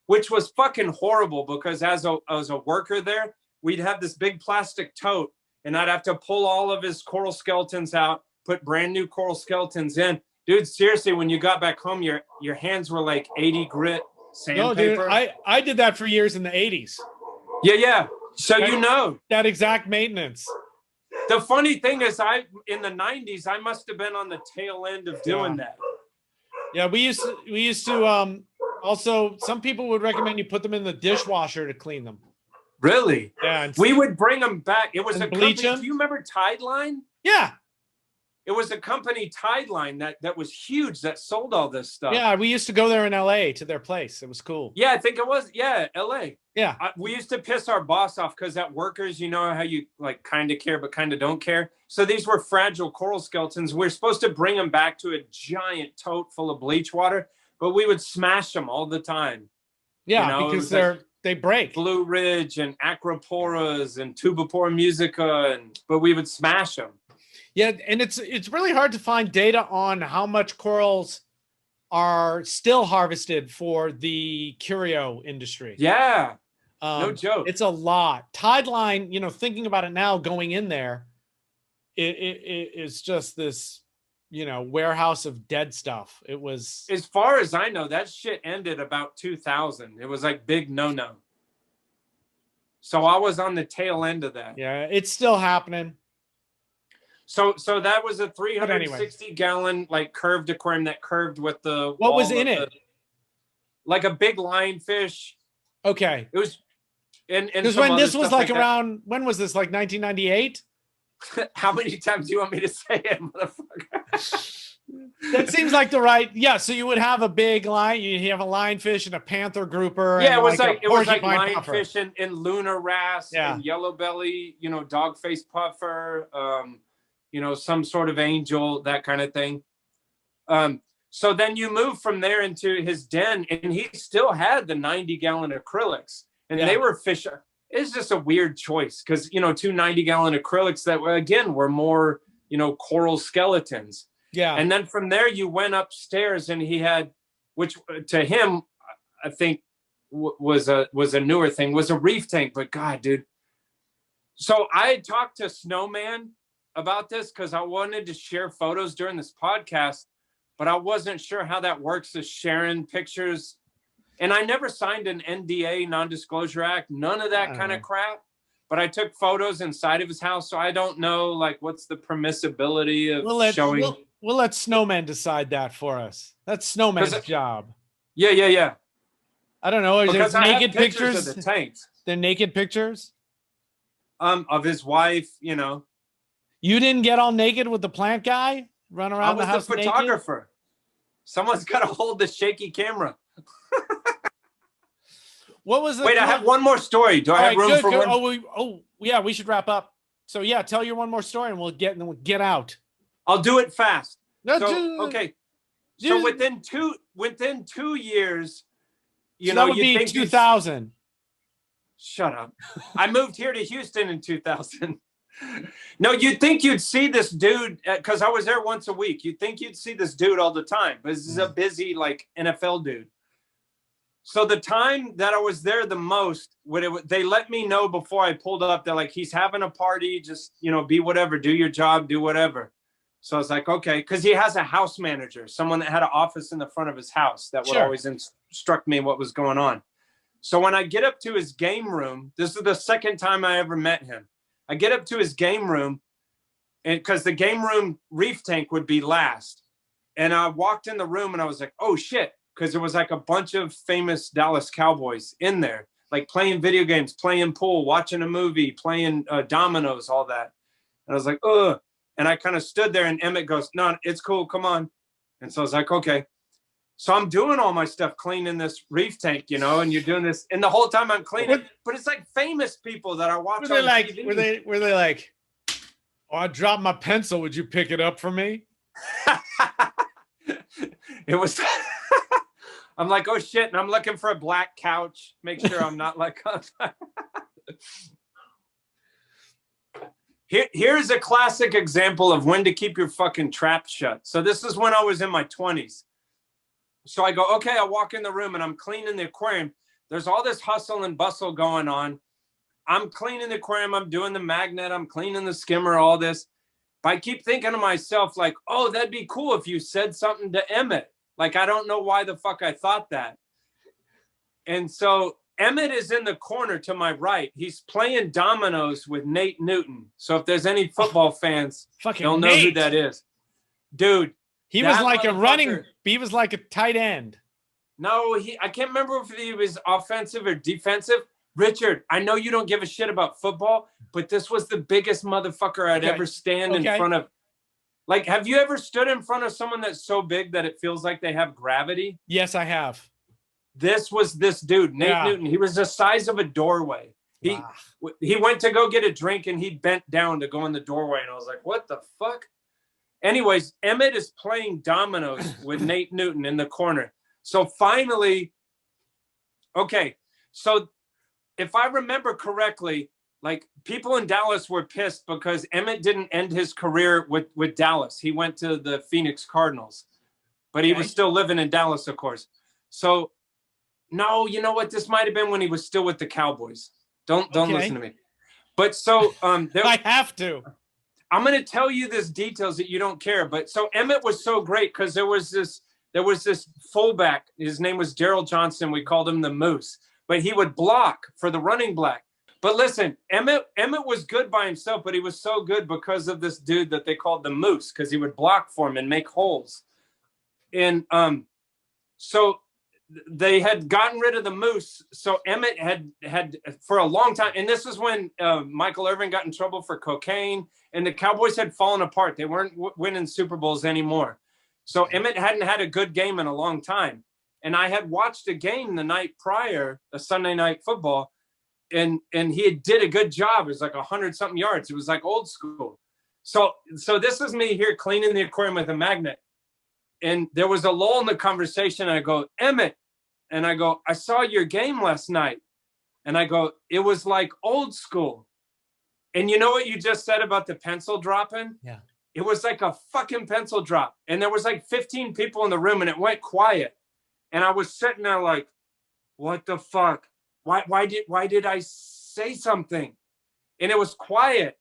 which was fucking horrible because as a worker there, we'd have this big plastic tote and I'd have to pull all of his coral skeletons out, put brand new coral skeletons in. Dude, seriously, when you got back home, your hands were like 80 grit sandpaper. No, dude, I did that for years in the 80s. Yeah. So that exact maintenance. The funny thing is, in the 90s, I must have been on the tail end of doing that. Yeah, we used to also, some people would recommend you put them in the dishwasher to clean them. Really? Yeah. We would bring them back. It was a company. Them. Do you remember Tideline? Yeah. It was a company, Tideline, that was huge, that sold all this stuff. Yeah, we used to go there in LA to their place. It was cool. Yeah, I think it was. Yeah, LA. Yeah. We used to piss our boss off because at Workers, you know how you like kind of care but kind of don't care. So these were fragile coral skeletons. We're supposed to bring them back to a giant tote full of bleach water, but we would smash them all the time. Yeah, because they break. Blue Ridge and Acroporas and Tubipora Musica, but we would smash them. Yeah, and it's really hard to find data on how much corals are still harvested for the curio industry. Yeah, no joke. It's a lot. Tideline, thinking about it now, going in there, it is just this, warehouse of dead stuff. It was, as far as I know, that shit ended about 2000. It was like big no. So I was on the tail end of that. Yeah, it's still happening. So that was a 360 gallon like curved aquarium that curved with the what was in it? Like a big lionfish. Okay. It was and because when this was like around when was this, like 1998? How many times do you want me to say it, motherfucker? That seems like the right. Yeah, so you would have a big lion, you have a lionfish and a panther grouper. Yeah, and it was like lionfish and lunar wrasse and yellow belly, you know, dog-faced puffer, you know, some sort of angel, that kind of thing. So then you move from there into his den, and he still had the 90-gallon acrylics, and they were fish. It's just a weird choice because, you know, 2 90-gallon acrylics that were, again, were more, you know, coral skeletons. Yeah. And then from there you went upstairs, and he had, which to him, I think was a newer thing, was a reef tank. But God, dude. So I had talked to Snowman about this because I wanted to share photos during this podcast, but I wasn't sure how that works as sharing pictures. And I never signed an NDA, non-disclosure act, none of that kind of crap. But I took photos inside of his house, so I don't know, like, what's the permissibility of showing. We'll let Snowman decide that for us. That's Snowman's job. Yeah. I don't know. Because there I naked have pictures of the tanks. They're naked pictures? Of his wife, you know. You didn't get all naked with the plant guy? Run around the house naked? I was the photographer. Naked? Someone's got to hold the shaky camera. What was the Wait, I have one more story. Do I have room for one? Yeah, we should wrap up. So yeah, tell your one more story and we'll get out. I'll do it fast. Okay. So within 2 years, you know, that would be 2000. Shut up. I moved here to Houston in 2000. No, you'd think you'd see this dude because I was there once a week. You'd think you'd see this dude all the time, but this is a busy like NFL dude. So the time that I was there the most, they let me know before I pulled up. They're like, he's having a party. Just, you know, be whatever, do your job, do whatever. So I was like, okay, because he has a house manager, someone that had an office in the front of his house that would always instruct me what was going on. So when I get up to his game room, this is the second time I ever met him. I get up to his game room, and because the game room reef tank would be last. And I walked in the room and I was like, oh shit. Because there was like a bunch of famous Dallas Cowboys in there, like playing video games, playing pool, watching a movie, playing dominoes, all that. And I was like, ugh. And I kind of stood there, and Emmitt goes, no, it's cool. Come on. And so I was like, okay. So I'm doing all my stuff, cleaning this reef tank, you know, and you're doing this. And the whole time I'm cleaning, but it's like famous people that I watch on TV. Were they like, oh, I dropped my pencil. Would you pick it up for me? It was... I'm like, oh shit. And I'm looking for a black couch. Make sure I'm not like, here's a classic example of when to keep your fucking trap shut. So this is when I was in my 20s. So I go, okay, I walk in the room and I'm cleaning the aquarium. There's all this hustle and bustle going on. I'm cleaning the aquarium. I'm doing the magnet. I'm cleaning the skimmer, all this. But I keep thinking to myself like, oh, that'd be cool if you said something to Emmitt. Like, I don't know why the fuck I thought that. And so Emmitt is in the corner to my right. He's playing dominoes with Nate Newton. So if there's any football fans, they'll know who that is. Dude. He was like he was like a tight end. No, I can't remember if he was offensive or defensive. Richard, I know you don't give a shit about football, but this was the biggest motherfucker I'd ever stand in front of. Like, have you ever stood in front of someone that's so big that it feels like they have gravity? Yes, I have. This was this dude, Nate Newton. He was the size of a doorway. He went to go get a drink and he bent down to go in the doorway. And I was like, what the fuck? Anyways, Emmitt is playing dominoes with Nate Newton in the corner. So finally, okay. So if I remember correctly, like, people in Dallas were pissed because Emmitt didn't end his career with Dallas. He went to the Phoenix Cardinals, but he was still living in Dallas, of course. So, no, you know what? This might have been when he was still with the Cowboys. Don't listen to me. But so I have to. I'm going to tell you this details that you don't care. But so Emmitt was so great because there was this fullback. His name was Daryl Johnson. We called him the Moose. But he would block for the running back. But listen, Emmitt was good by himself, but he was so good because of this dude that they called the Moose, because he would block for him and make holes. And so they had gotten rid of the Moose. So Emmitt had for a long time, and this is when Michael Irvin got in trouble for cocaine, and the Cowboys had fallen apart. They weren't winning Super Bowls anymore. So Emmitt hadn't had a good game in a long time. And I had watched a game the night prior, a Sunday night football, and he did a good job. It was like 100-something yards. It was like old school. So this is me here cleaning the aquarium with a magnet. And there was a lull in the conversation. And I go, Emmitt. And I go, I saw your game last night. And I go, it was like old school. And you know what you just said about the pencil dropping? Yeah. It was like a fucking pencil drop. And there was like 15 people in the room and it went quiet. And I was sitting there like, what the fuck? Why did I say something? And it was quiet.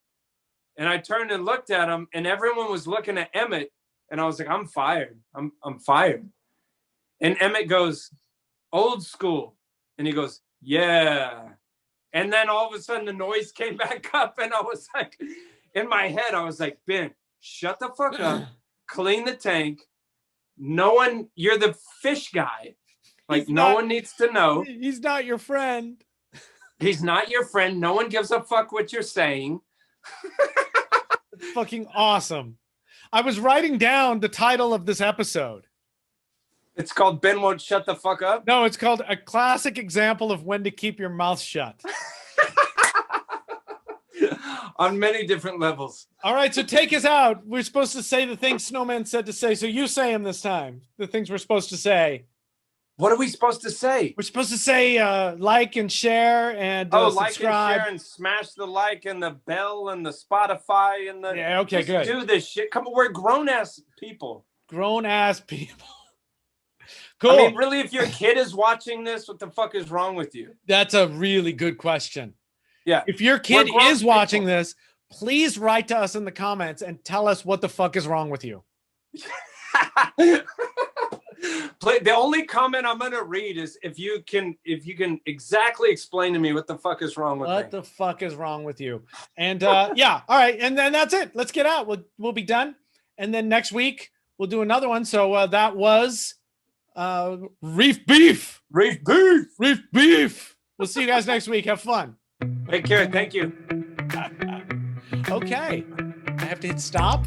And I turned and looked at him and everyone was looking at Emmitt. And I was like, I'm fired. I'm fired. And Emmitt goes, old school. And he goes, yeah. And then all of a sudden the noise came back up. And I was like, in my head, I was like, Ben, shut the fuck up. Clean the tank. No one, you're the fish guy. Like no one needs to know. He's not your friend. He's not your friend. No one gives a fuck what you're saying. Fucking awesome. I was writing down the title of this episode. It's called Ben Won't Shut the Fuck Up? No, it's called A Classic Example of When to Keep Your Mouth Shut. On many different levels. All right, so take us out. We're supposed to say the things Snowman said to say. So you say them this time. The things we're supposed to say. What are we supposed to say? We're supposed to say like and share and like subscribe. and share and smash the like and the bell and the Spotify and the yeah. Okay, good. Do this shit. Come on, we're grown ass people. Grown ass people. Cool. I mean, really, if your kid is watching this, what the fuck is wrong with you? That's a really good question. Yeah. If your kid is watching this, please write to us in the comments and tell us what the fuck is wrong with you. The only comment I'm gonna read is if you can exactly explain to me what the fuck is wrong with me. What the fuck is wrong with you? And yeah, all right, and then that's it. Let's get out. We'll be done, and then next week we'll do another one. So that was Reef Beef. Reef Beef. Reef Beef. We'll see you guys next week. Have fun. Take care. Thank you. Okay, I have to hit stop.